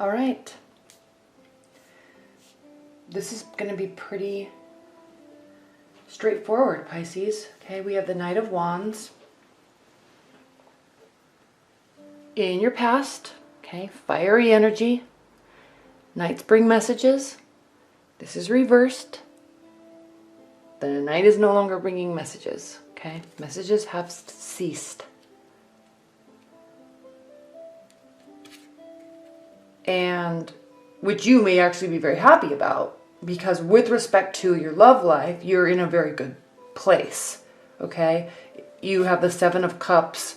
All right. This is going to be pretty straightforward, Pisces. Okay, we have the Knight of Wands. In your past, okay, fiery energy. Knights bring messages. This is reversed. The Knight is no longer bringing messages, okay? Messages have ceased. And which you may actually be very happy about, because with respect to your love life, you're in a very good place, okay? You have the Seven of Cups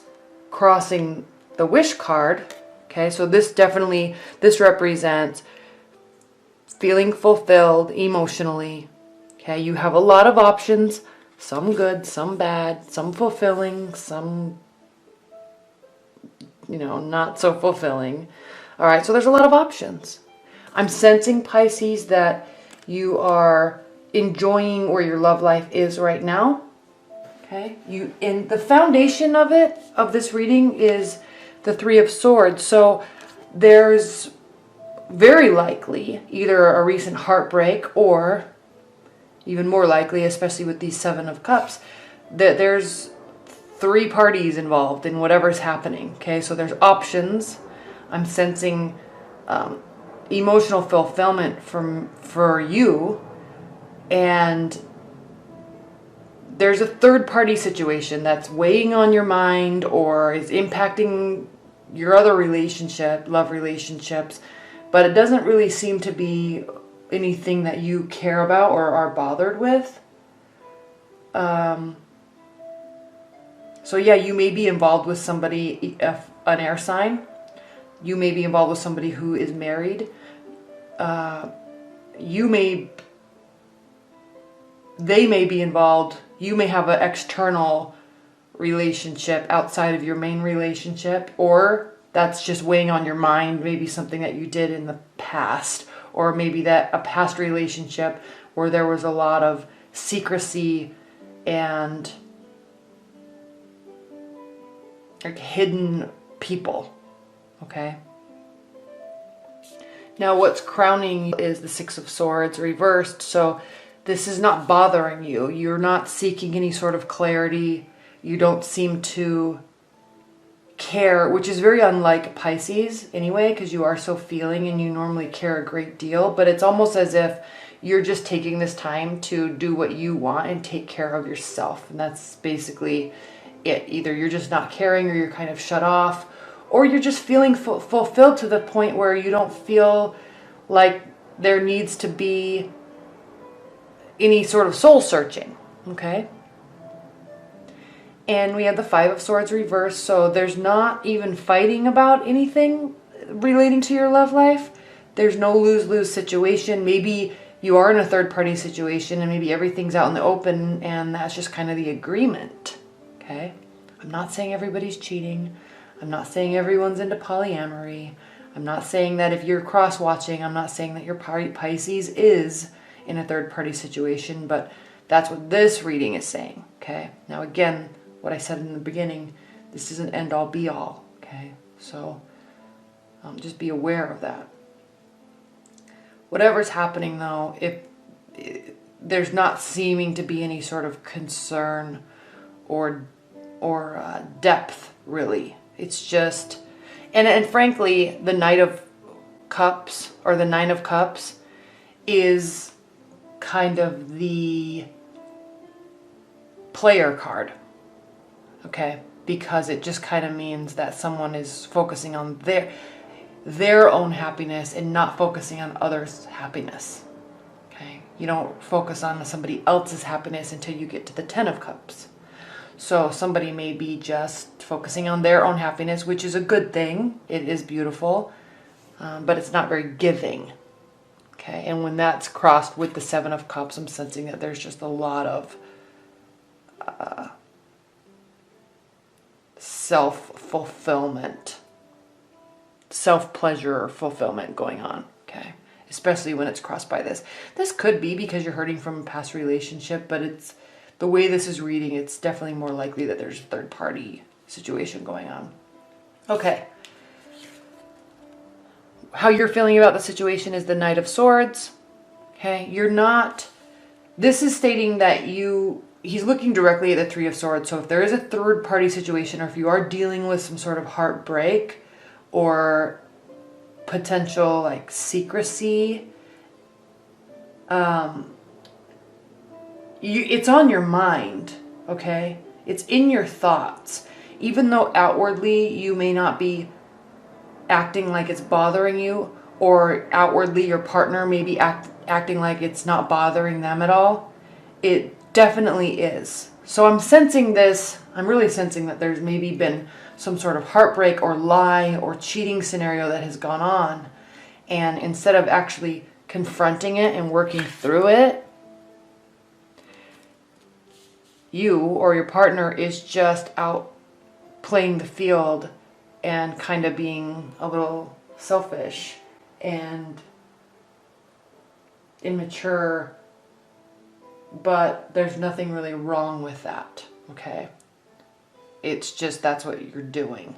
crossing the Wish card, okay? So this represents feeling fulfilled emotionally, okay? You have a lot of options, some good, some bad, some fulfilling, some, not so fulfilling. All right, so there's a lot of options. I'm sensing, Pisces, that you are enjoying where your love life is right now. Okay, in the foundation of this reading is the Three of Swords. So there's very likely either a recent heartbreak, or even more likely, especially with these Seven of Cups, that there's three parties involved in whatever's happening. Okay, so there's options. I'm sensing emotional fulfillment for you, and there's a third party situation that's weighing on your mind or is impacting your other love relationships, but it doesn't really seem to be anything that you care about or are bothered with. So yeah, you may be involved with somebody, an air sign. You may be involved with somebody who is married. They may be involved. You may have an external relationship outside of your main relationship, or that's just weighing on your mind, maybe something that you did in the past, or maybe that a past relationship where there was a lot of secrecy and like hidden people. Okay. Now what's crowning is the Six of Swords reversed. So this is not bothering you. You're not seeking any sort of clarity. You don't seem to care, which is very unlike Pisces anyway, because you are so feeling and you normally care a great deal. But it's almost as if you're just taking this time to do what you want and take care of yourself. And that's basically it. Either you're just not caring, or you're kind of shut off, or you're just feeling fulfilled to the point where you don't feel like there needs to be any sort of soul searching, okay? And we have the Five of Swords reversed, so there's not even fighting about anything relating to your love life. There's no lose-lose situation. Maybe you are in a third-party situation and maybe everything's out in the open and that's just kind of the agreement, okay? I'm not saying everybody's cheating. I'm not saying everyone's into polyamory. I'm not saying that if you're cross-watching, I'm not saying that your Pisces is in a third-party situation, but that's what this reading is saying, okay? Now again, what I said in the beginning, this isn't end-all be-all, okay? So just be aware of that. Whatever's happening though, if there's not seeming to be any sort of concern or depth really. It's just, and frankly, the Knight of Cups or the Nine of Cups is kind of the player card, okay? Because it just kind of means that someone is focusing on their own happiness and not focusing on others' happiness, okay? You don't focus on somebody else's happiness until you get to the Ten of Cups. So somebody may be just focusing on their own happiness, which is a good thing. It is beautiful, but it's not very giving. Okay, and when that's crossed with the Seven of Cups, I'm sensing that there's just a lot of self-fulfillment, self-pleasure fulfillment going on. Okay, especially when it's crossed by this. This could be because you're hurting from a past relationship, but it's the way this is reading, it's definitely more likely that there's a third-party situation going on. Okay. how you're feeling about the situation is the Knight of Swords. Okay, you're not, this is stating that he's looking directly at the Three of Swords. So if there is a third party situation, or if you are dealing with some sort of heartbreak or potential like secrecy, it's on your mind, okay? It's in your thoughts. Even though outwardly you may not be acting like it's bothering you, or outwardly your partner may be acting like it's not bothering them at all, it definitely is. So I'm sensing this, I'm really sensing that there's maybe been some sort of heartbreak or lie or cheating scenario that has gone on. And instead of actually confronting it and working through it, you or your partner is just out playing the field and kind of being a little selfish and immature, but there's nothing really wrong with that, okay? It's just that's what you're doing,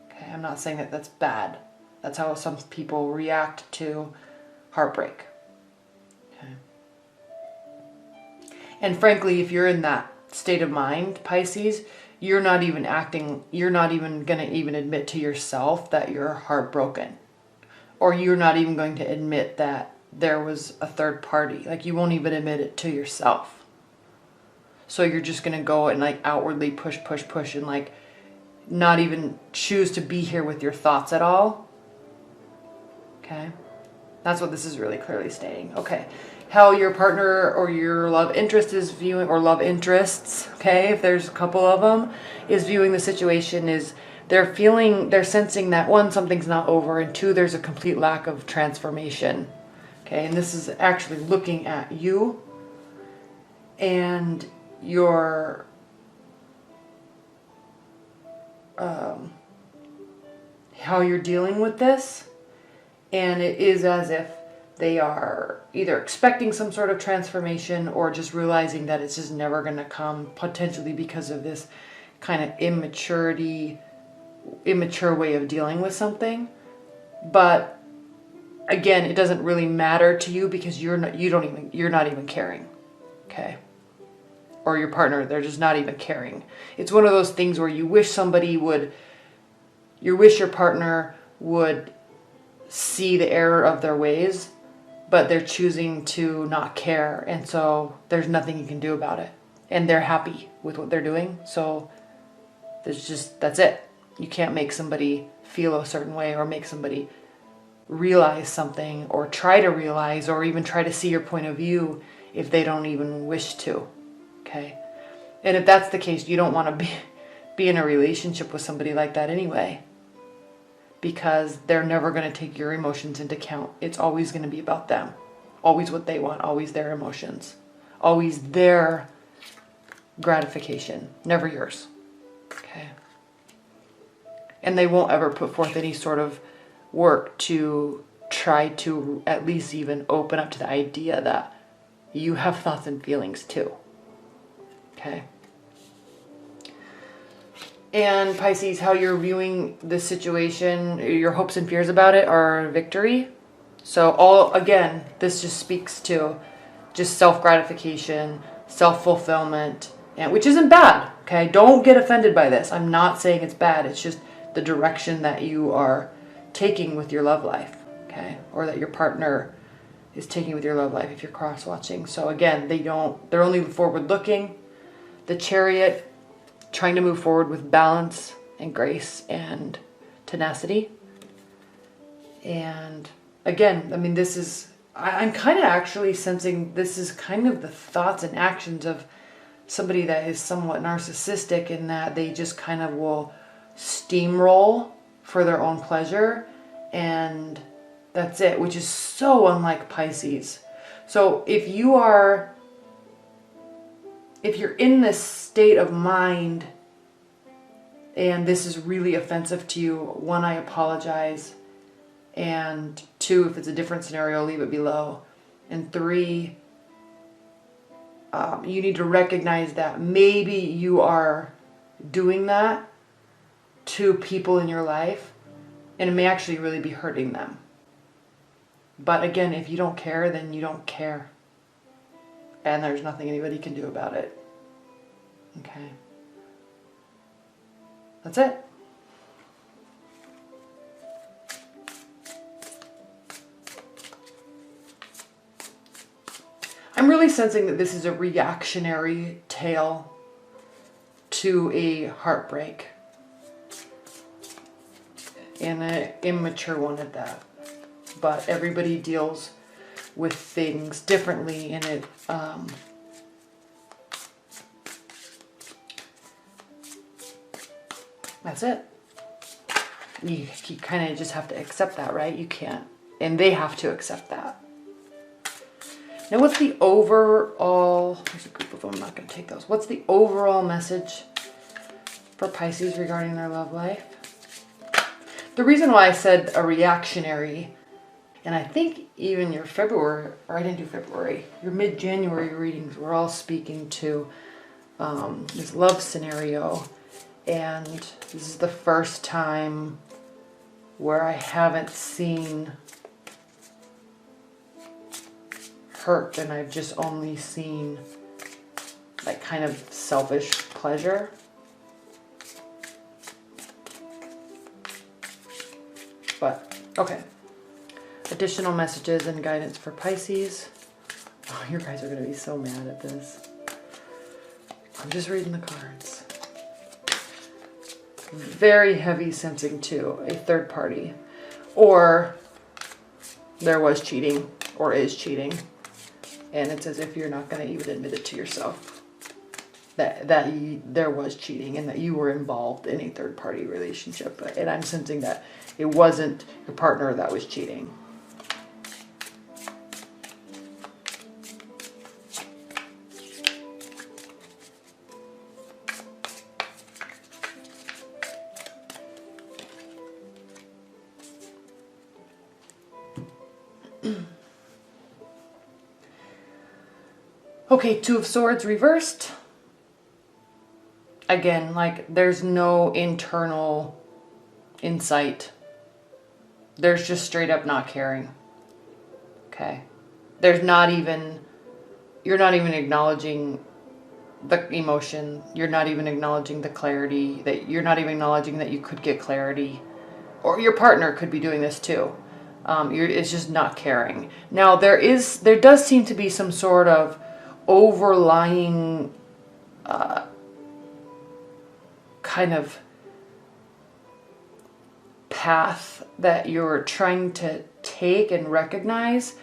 okay? I'm not saying that that's bad. That's how some people react to heartbreak, okay? And frankly, if you're in that state of mind, Pisces, you're not even going to even admit to yourself that you're heartbroken. Or you're not even going to admit that there was a third party. Like, you won't even admit it to yourself. So you're just going to go and like outwardly push and like not even choose to be here with your thoughts at all. Okay? That's what this is really clearly stating. Okay. How your partner or your love interest is viewing, or love interests, okay, if there's a couple of them, is viewing the situation is they're sensing that one, something's not over, and two, there's a complete lack of transformation. Okay, and this is actually looking at you and your how you're dealing with this, and it is as if they are either expecting some sort of transformation or just realizing that it's just never going to come, potentially because of this kind of immature way of dealing with something. But again, it doesn't really matter to you because you're not even caring, okay? Or your partner, they're just not even caring. It's one of those things where you wish your partner would see the error of their ways, but they're choosing to not care, and so there's nothing you can do about it. And they're happy with what they're doing, so that's it. You can't make somebody feel a certain way or make somebody realize something or try to realize or even try to see your point of view if they don't even wish to, okay? And if that's the case, you don't want to be in a relationship with somebody like that anyway, because they're never going to take your emotions into account. It's always going to be about them. Always what they want. Always their emotions. Always their gratification. Never yours. Okay? And they won't ever put forth any sort of work to try to at least even open up to the idea that you have thoughts and feelings too. Okay? And Pisces, how you're viewing this situation, your hopes and fears about it are victory. So again, this just speaks to just self-gratification, self-fulfillment, and which isn't bad, okay? Don't get offended by this. I'm not saying it's bad. It's just the direction that you are taking with your love life, okay? Or that your partner is taking with your love life if you're cross-watching. So again, they're only forward-looking. The Chariot, trying to move forward with balance and grace and tenacity. And again, I mean, I'm kind of actually sensing this is kind of the thoughts and actions of somebody that is somewhat narcissistic, in that they just kind of will steamroll for their own pleasure, and that's it, which is so unlike Pisces. So if you're in this state of mind and this is really offensive to you, one, I apologize. And two, if it's a different scenario, leave it below. And three, you need to recognize that maybe you are doing that to people in your life And it may actually really be hurting them. But again, if you don't care, then you don't care. And there's nothing anybody can do about it. Okay. That's it. I'm really sensing that this is a reactionary tale to a heartbreak. And an immature one at that. But everybody deals with things differently, and it that's it. You kind of just have to accept that, right? You can't, and they have to accept that. Now, what's the overall, there's a group of them, I'm not going to take those. What's the overall message for Pisces regarding their love life? The reason why I said a reactionary, and I think even your February, or I didn't do February, your mid-January readings were all speaking to this love scenario. And this is the first time where I haven't seen hurt, and I've just only seen like kind of selfish pleasure. But okay, additional messages and guidance for Pisces. Oh, you guys are going to be so mad at this. I'm just reading the cards. Very heavy sensing to a third party, or there was cheating or is cheating, and it's as if you're not going to even admit it to yourself that there was cheating and that you were involved in a third party relationship. And I'm sensing that it wasn't your partner that was cheating. Okay, Two of Swords reversed. Again, like there's no internal insight. There's just straight up not caring. Okay. There's not even, you're not even acknowledging the emotion. You're not even acknowledging the clarity, that you're not even acknowledging that you could get clarity, or your partner could be doing this too. It's just not caring. Now there does seem to be some sort of overlying kind of path that you're trying to take and recognize,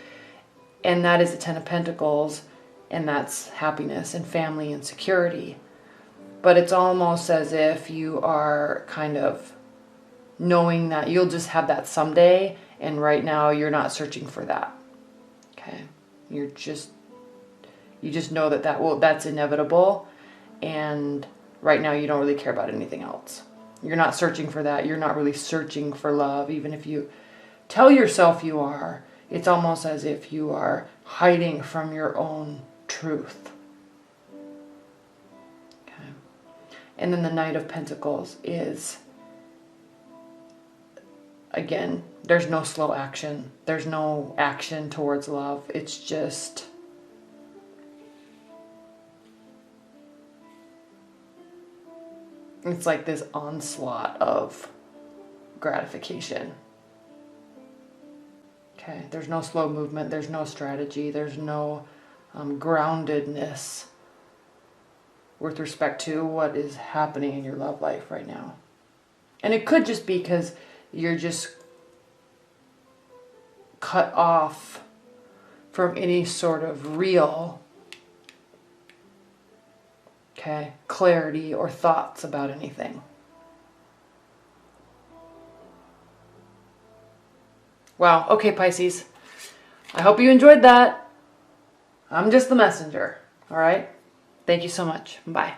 and that is the Ten of Pentacles, and that's happiness and family and security. But it's almost as if you are kind of knowing that you'll just have that someday, and right now you're not searching for that. Okay, you just know that's inevitable, and right now you don't really care about anything else. You're not searching for that. You're not really searching for love, even if you tell yourself you are. It's almost as if you are hiding from your own truth. Okay. And then the Knight of Pentacles is, again, there's no slow action. There's no action towards love. It's just, it's like this onslaught of gratification. Okay, there's no slow movement, there's no strategy, there's no groundedness with respect to what is happening in your love life right now. And it could just be because you're just cut off from any sort of real, clarity or thoughts about anything. Wow. Okay, Pisces. I hope you enjoyed that. I'm just the messenger. All right. Thank you so much. Bye.